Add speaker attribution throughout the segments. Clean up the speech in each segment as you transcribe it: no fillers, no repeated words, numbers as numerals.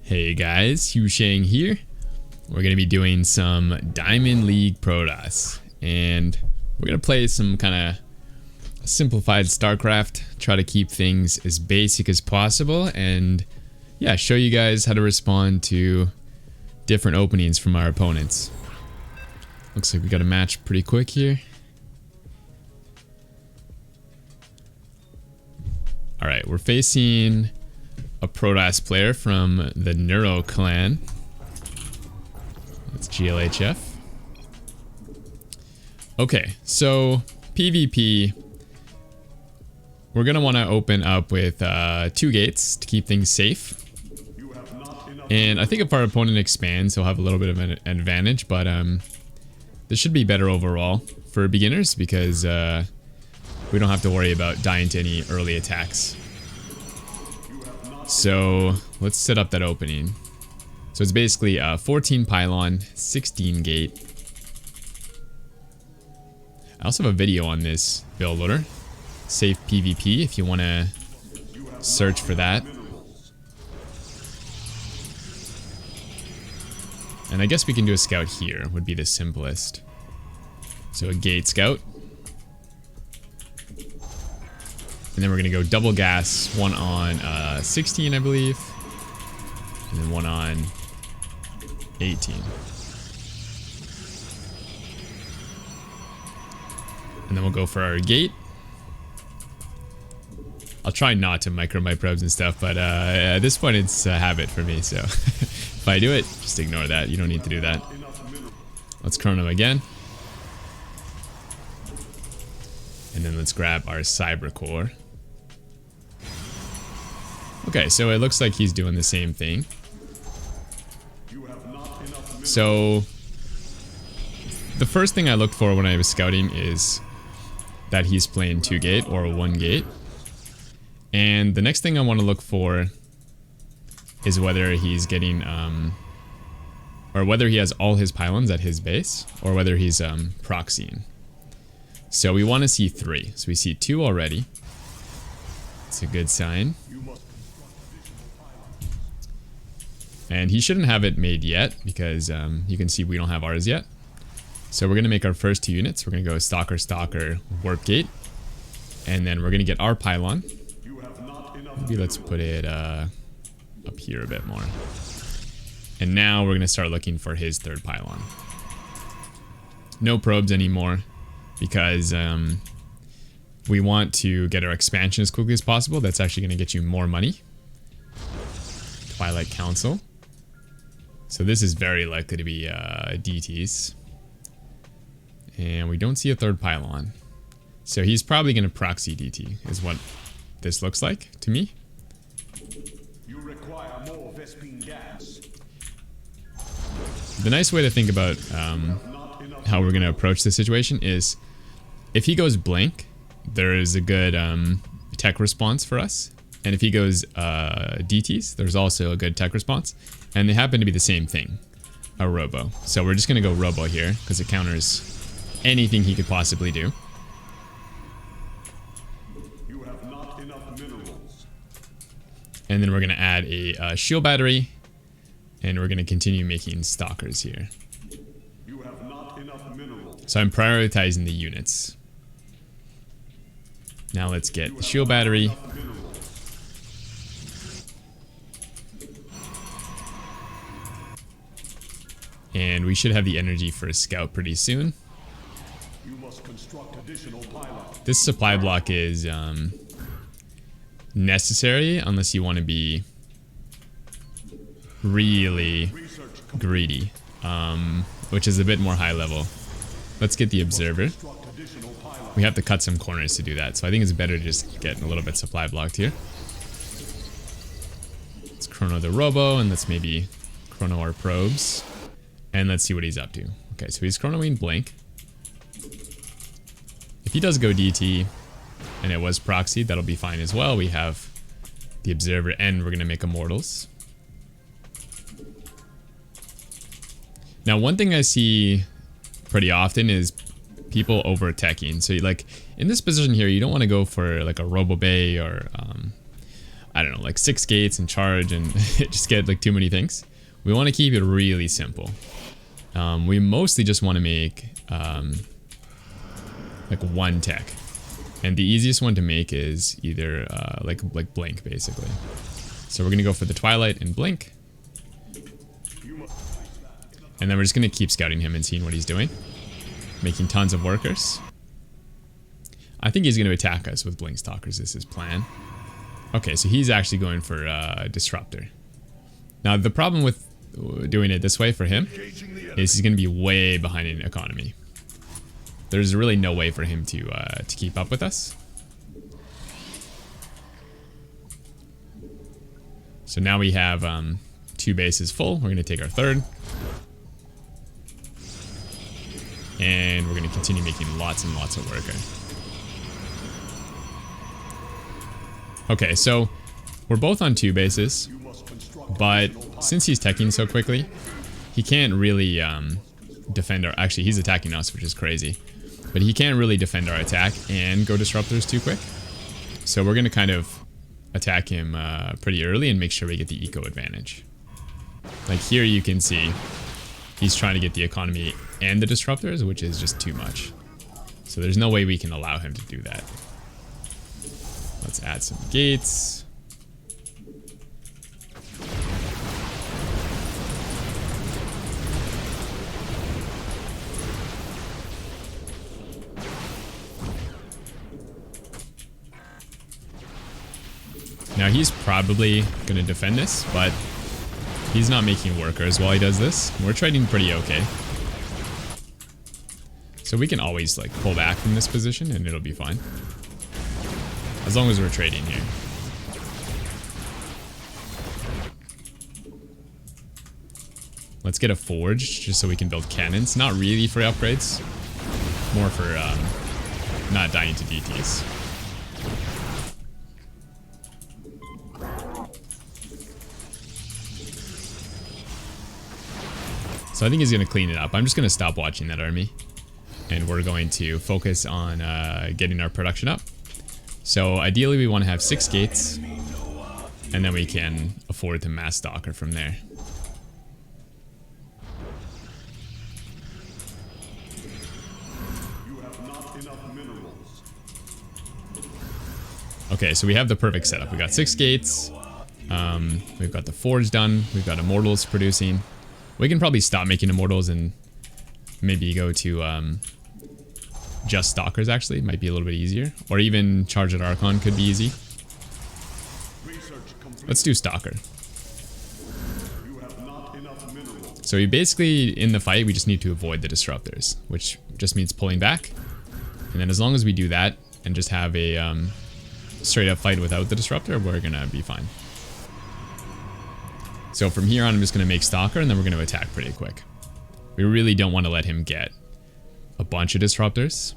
Speaker 1: Hey guys, HuShang here. We're going to be doing some Diamond League Protoss, and we're going to play some kind of simplified StarCraft, try to keep things as basic as possible, and yeah, show you guys how to respond to different openings from our opponents. Looks like we got a match pretty quick here. Alright, we're facing a Protoss player from the Neuro clan. That's GLHF. Okay, so PvP, we're gonna want to open up with 2 gates to keep things safe. And I think if our opponent expands, he'll have a little bit of an advantage, but this should be better overall for beginners because we don't have to worry about dying to any early attacks. So let's set up that opening. So it's basically 14 pylon, 16 gate. I also have a video on this build loader, Safe PvP, if you want to search for that. And I guess we can do a scout here, would be the simplest. So a gate scout. And then we're going to go double gas, one on 16, I believe. And then one on 18. And then we'll go for our gate. I'll try not to micro my probes and stuff, but at this point it's a habit for me, so if I do it, just ignore that. You don't need to do that. Let's chrono again. And then let's grab our cyber core. Okay, so it looks like he's doing the same thing. So the first thing I looked for when I was scouting is that he's playing 2 gate or 1 gate. And the next thing I want to look for is whether he's getting or whether he has all his pylons at his base or whether he's proxying. So we want to see 3. So we see 2 already. It's a good sign. And he shouldn't have it made yet because you can see we don't have ours yet. So we're going to make our first 2 units. We're going to go Stalker, Stalker, Warp Gate. And then we're going to get our pylon. Maybe let's put it up here a bit more. And now we're going to start looking for his 3rd pylon. No probes anymore because we want to get our expansion as quickly as possible. That's actually going to get you more money. Twilight Council. So this is very likely to be DTs. And we don't see a 3rd pylon. So he's probably going to proxy DT, is what this looks like to me. You require more Vespine gas. The nice way to think about how we're going to approach this situation is if he goes blank, there is a good tech response for us. And if he goes DTs, there's also a good tech response. And they happen to be the same thing, a robo. So we're just going to go robo here because it counters anything he could possibly do. You have not enough minerals. And then we're going to add a shield battery. And we're going to continue making stalkers here. You have not enough minerals. So I'm prioritizing the units. Now let's get the shield battery. And we should have the energy for a scout pretty soon. This supply block is necessary unless you want to be really greedy, which is a bit more high level. Let's get the observer. We have to cut some corners to do that, so I think it's better to just get a little bit supply blocked here. Let's chrono the robo and let's maybe chrono our probes. And let's see what he's up to. Okay, so he's chronoing blank. If he does go DT and it was proxied, that'll be fine as well. We have the observer and we're going to make immortals. Now, one thing I see pretty often is people over attacking. So like in this position here, you don't want to go for like a robo bay or I don't know, like 6 gates and charge and just get like too many things. We want to keep it really simple. We mostly just want to make like 1 tech. And the easiest one to make is either like blink basically. So we're going to go for the Twilight and blink. And then we're just going to keep scouting him and seeing what he's doing. Making tons of workers. I think he's going to attack us with blink stalkers is his plan. Okay, so he's actually going for disruptor. Now the problem with doing it this way for him is he's going to be way behind in economy. There's really no way for him to keep up with us. So now we have 2 bases full. We're going to take our 3rd. And we're going to continue making lots and lots of worker. Okay, so we're both on 2 bases. But since he's teching so quickly, he can't really defend our... Actually, he's attacking us, which is crazy. But he can't really defend our attack and go disruptors too quick. So we're going to kind of attack him pretty early and make sure we get the eco advantage. Like here you can see he's trying to get the economy and the disruptors, which is just too much. So there's no way we can allow him to do that. Let's add some gates. Now he's probably going to defend this, but he's not making workers while he does this. We're trading pretty okay. So we can always like pull back from this position and it'll be fine. As long as we're trading here. Let's get a forge just so we can build cannons. Not really for upgrades. More for not dying to DTs. So I think he's going to clean it up. I'm just going to stop watching that army. And we're going to focus on getting our production up. So ideally we want to have 6 gates. And then we can afford to mass stalker from there. Okay, so we have the perfect setup. We got 6 gates. We've got the forge done. We've got immortals producing. We can probably stop making immortals and maybe go to just stalkers actually. Might be a little bit easier. Or even charge at Archon could be easy. Let's do stalker. So we basically, in the fight, we just need to avoid the disruptors, which just means pulling back. And then as long as we do that and just have a straight up fight without the disruptor, we're gonna be fine. So from here on, I'm just going to make Stalker, and then we're going to attack pretty quick. We really don't want to let him get a bunch of disruptors.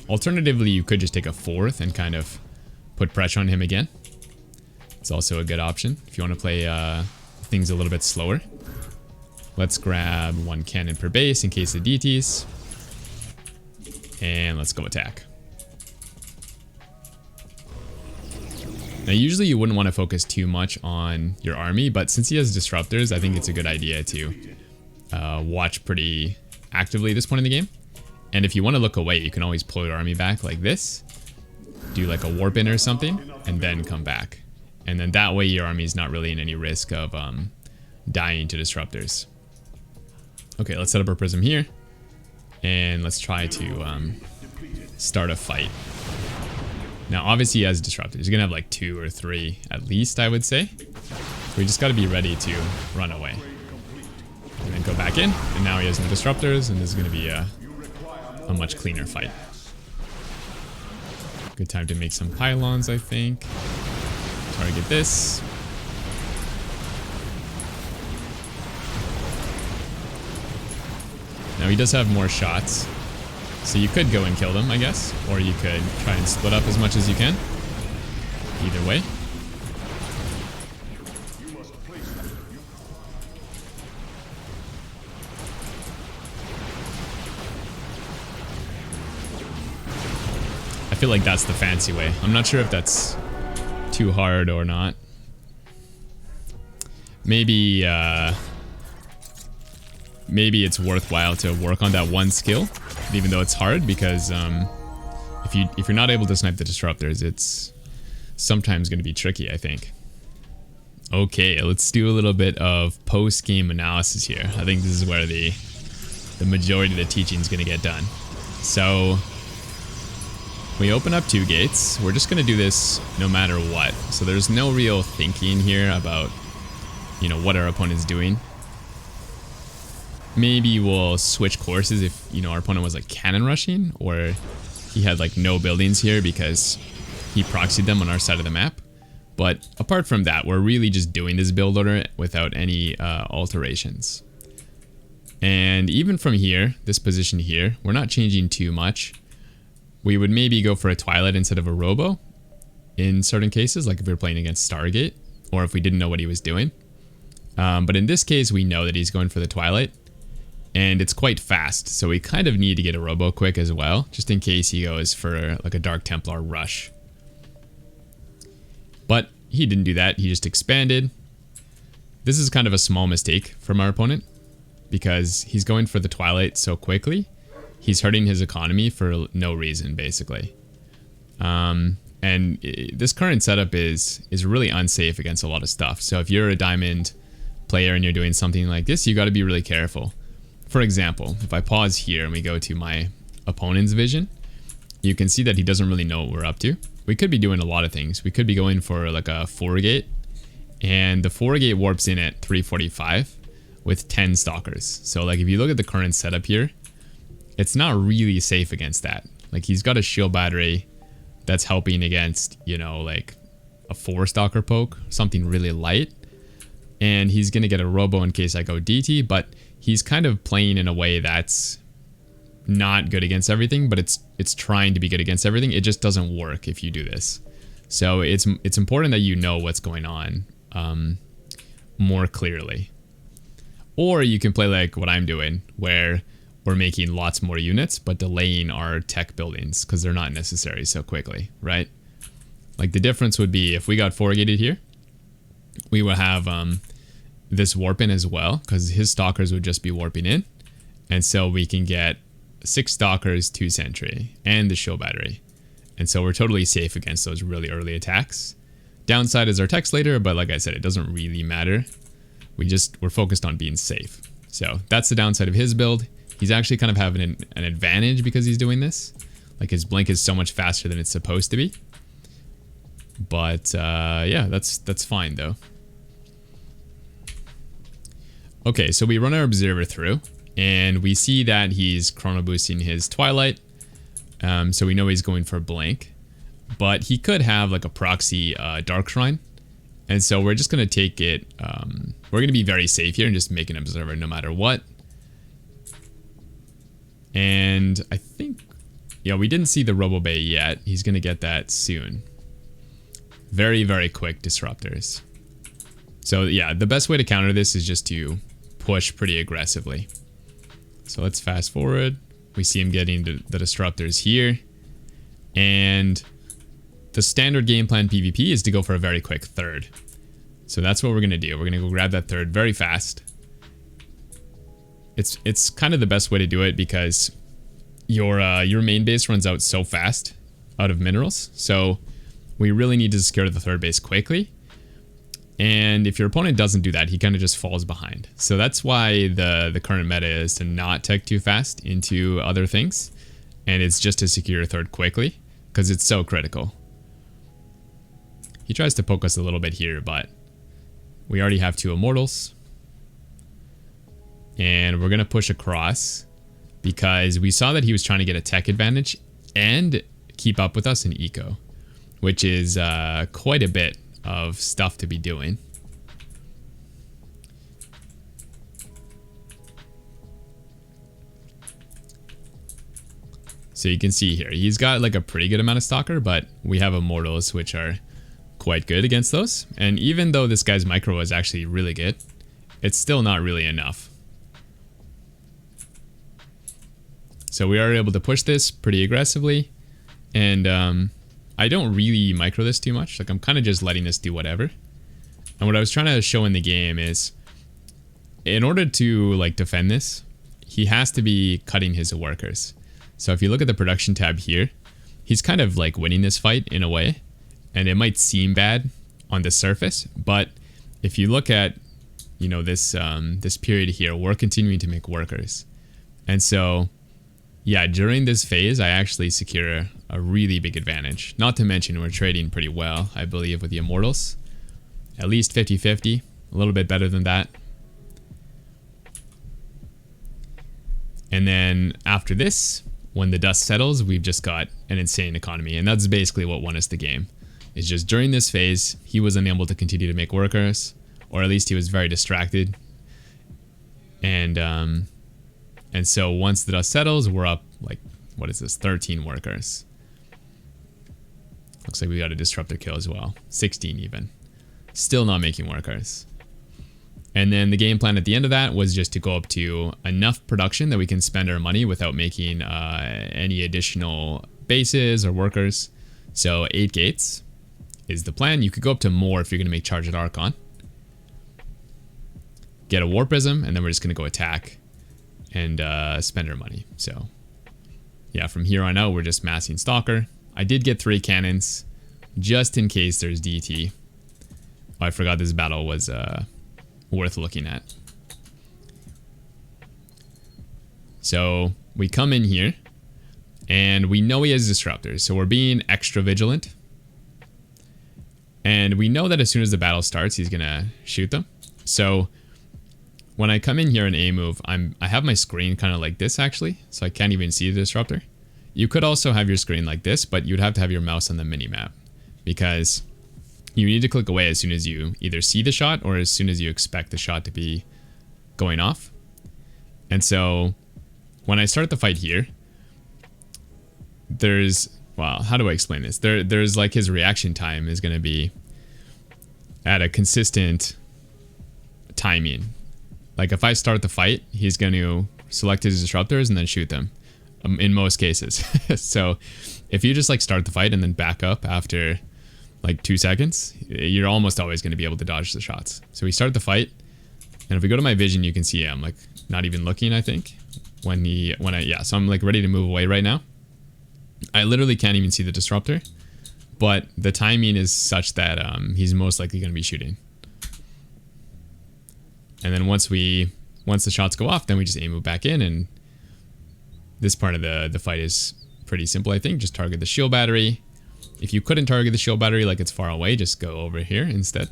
Speaker 1: Alternatively, you could just take a 4th and kind of put pressure on him again. It's also a good option if you want to play things a little bit slower. Let's grab 1 cannon per base in case of DTs. And let's go attack. Now usually you wouldn't want to focus too much on your army, but since he has disruptors, I think it's a good idea to watch pretty actively at this point in the game. And if you want to look away, you can always pull your army back like this, do like a warp in or something, and then come back. And then that way your army is not really in any risk of dying to disruptors. Okay, let's set up our prism here, and let's try to start a fight. Now, obviously, he has disruptors. He's gonna have like 2 or 3 at least, I would say. So we just gotta be ready to run away. And then go back in, and now he has no disruptors, and this is gonna be a much cleaner fight. Good time to make some pylons, I think. Target this. Now he does have more shots. So you could go and kill them, I guess. Or you could try and split up as much as you can. Either way. feel like that's the fancy way. I'm not sure if that's too hard or not. Maybe maybe it's worthwhile to work on that one skill, even though it's hard, because if you're not able to snipe the disruptors, it's sometimes going to be tricky, I think. Okay, let's do a little bit of post-game analysis here. I think this is where the majority of the teaching is going to get done. So we open up 2 gates. We're just going to do this no matter what. So there's no real thinking here about, you know, what our opponent's doing. Maybe we'll switch courses if, you know, our opponent was like cannon rushing, or he had like no buildings here because he proxied them on our side of the map. But apart from that, we're really just doing this build order without any alterations. And even from here, this position here, we're not changing too much. We would maybe go for a Twilight instead of a Robo in certain cases, like if we were playing against Stargate, or if we didn't know what he was doing. But in this case, we know that he's going for the Twilight, and it's quite fast, so we kind of need to get a Robo quick as well, just in case he goes for like a Dark Templar rush. But he didn't do that, he just expanded. This is kind of a small mistake from our opponent, because he's going for the Twilight so quickly. He's hurting his economy for no reason, basically. And this current setup is really unsafe against a lot of stuff. So if you're a diamond player and you're doing something like this, you got to be really careful. For example, if I pause here and we go to my opponent's vision, you can see that he doesn't really know what we're up to. We could be doing a lot of things. We could be going for like a 4-gate, and the 4-gate warps in at 345 with 10 stalkers. So like if you look at the current setup here, it's not really safe against that. Like he's got a shield battery that's helping against, you know, like a 4-stalker poke, something really light. And he's going to get a Robo in case I go DT, but he's kind of playing in a way that's not good against everything, but it's trying to be good against everything. It just doesn't work if you do this. So it's important that you know what's going on more clearly. Or you can play like what I'm doing, where we're making lots more units, but delaying our tech buildings because they're not necessary so quickly, right? Like the difference would be if we got 4-gated here, we would have this warp in as well, because his stalkers would just be warping in. And so we can get 6 stalkers, 2 sentry, and the shield battery. And so we're totally safe against those really early attacks. Downside is our tech's later, but like I said, it doesn't really matter. We're focused on being safe. So that's the downside of his build. He's actually kind of having an advantage because he's doing this. Like his blink is so much faster than it's supposed to be. But yeah, that's fine though. Okay, so we run our observer through, and we see that he's chrono boosting his Twilight. So we know he's going for blink. But he could have like a proxy Dark Shrine. And so we're just going to take it, we're going to be very safe here and just make an observer no matter what. And I think, yeah, we didn't see the Robo Bay yet. He's going to get that soon. Very, very quick disruptors. So yeah, the best way to counter this is just to push pretty aggressively. So let's fast forward. We see him getting the disruptors here. And the standard game plan PvP is to go for a very quick 3rd. So that's what we're going to do. We're going to go grab that 3rd very fast. It's kind of the best way to do it because your main base runs out so fast out of minerals. So we really need to secure the 3rd base quickly. And if your opponent doesn't do that, he kind of just falls behind. So that's why the current meta is to not tech too fast into other things. And it's just to secure a 3rd quickly because it's so critical. He tries to poke us a little bit here, but we already have 2 immortals. And we're going to push across because we saw that he was trying to get a tech advantage and keep up with us in eco, which is quite a bit of stuff to be doing. So you can see here, he's got like a pretty good amount of stalker, but we have immortals, which are quite good against those. And even though this guy's micro is actually really good, it's still not really enough. So we are able to push this pretty aggressively. And I don't really micro this too much. Like, I'm kind of just letting this do whatever. And what I was trying to show in the game is, in order to like defend this, he has to be cutting his workers. So if you look at the production tab here, he's kind of like winning this fight in a way, and it might seem bad on the surface, but if you look at, you know, this this period here, we're continuing to make workers. And so yeah, during this phase I actually secure a really big advantage. Not to mention we're trading pretty well, I believe, with the immortals. At least 50-50, a little bit better than that. And then after this, when the dust settles, we've just got an insane economy. And that's basically what won us the game. It's just during this phase, he was unable to continue to make workers, or at least he was very distracted. And so once the dust settles, we're up, like, what is this, 13 workers. Looks like we got a disruptor kill as well, 16 even. Still not making workers. And then the game plan at the end of that was just to go up to enough production that we can spend our money without making any additional bases or workers. So 8 gates is the plan. You could go up to more if you're going to make Charged Archon. Get a War Prism, and then we're just going to go attack and spend our money. So yeah, from here on out, we're just massing Stalker. I did get 3 cannons, just in case there's DT. Oh, I forgot this battle was worth looking at. So we come in here, and we know he has disruptors, so we're being extra vigilant. And we know that as soon as the battle starts, he's gonna shoot them. So when I come in here in A move, I have my screen kind of like this actually, so I can't even see the disruptor. You could also have your screen like this, but you'd have to have your mouse on the mini map, because you need to click away as soon as you either see the shot or as soon as you expect the shot to be going off. And so when I start the fight here, there's, well, how do I explain this? There's like his reaction time is going to be at a consistent timing. Like if I start the fight, he's going to select his disruptors and then shoot them in most cases. So if you just like start the fight and then back up after like 2 seconds, you're almost always going to be able to dodge the shots. So we start the fight, and if we go to my vision, you can see I'm like not even looking, I think, so I'm like ready to move away right now. I literally can't even see the disruptor, but the timing is such that he's most likely going to be shooting. And then once the shots go off, then we just aim move back in, and this part of the fight is pretty simple, I think. Just target the shield battery. If you couldn't target the shield battery like it's far away, just go over here instead.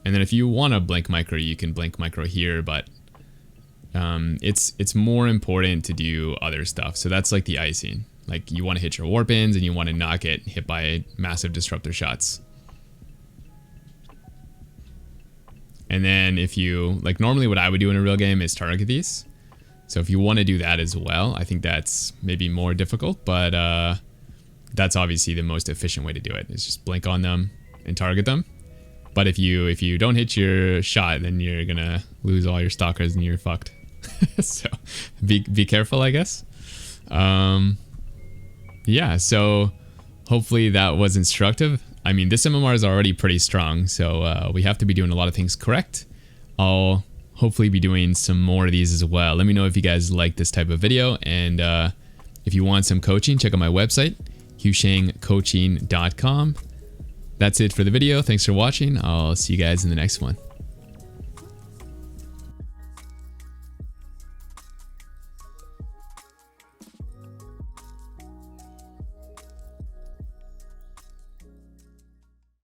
Speaker 1: And then if you want to blink micro, you can blink micro here, but it's more important to do other stuff. So that's like the icing. Like you want to hit your warp ins and you want to not get hit by massive disruptor shots. And then if you, like normally what I would do in a real game is target these. So if you want to do that as well, I think that's maybe more difficult, but that's obviously the most efficient way to do it, is just blink on them and target them. But if you don't hit your shot, then you're gonna lose all your stalkers and you're fucked. So be careful, I guess. Yeah, so hopefully that was instructive. I mean, this MMR is already pretty strong, so we have to be doing a lot of things correct. I'll hopefully be doing some more of these as well. Let me know if you guys like this type of video, and if you want some coaching, check out my website, HuShangCoaching.com. That's it for the video. Thanks for watching. I'll see you guys in the next one.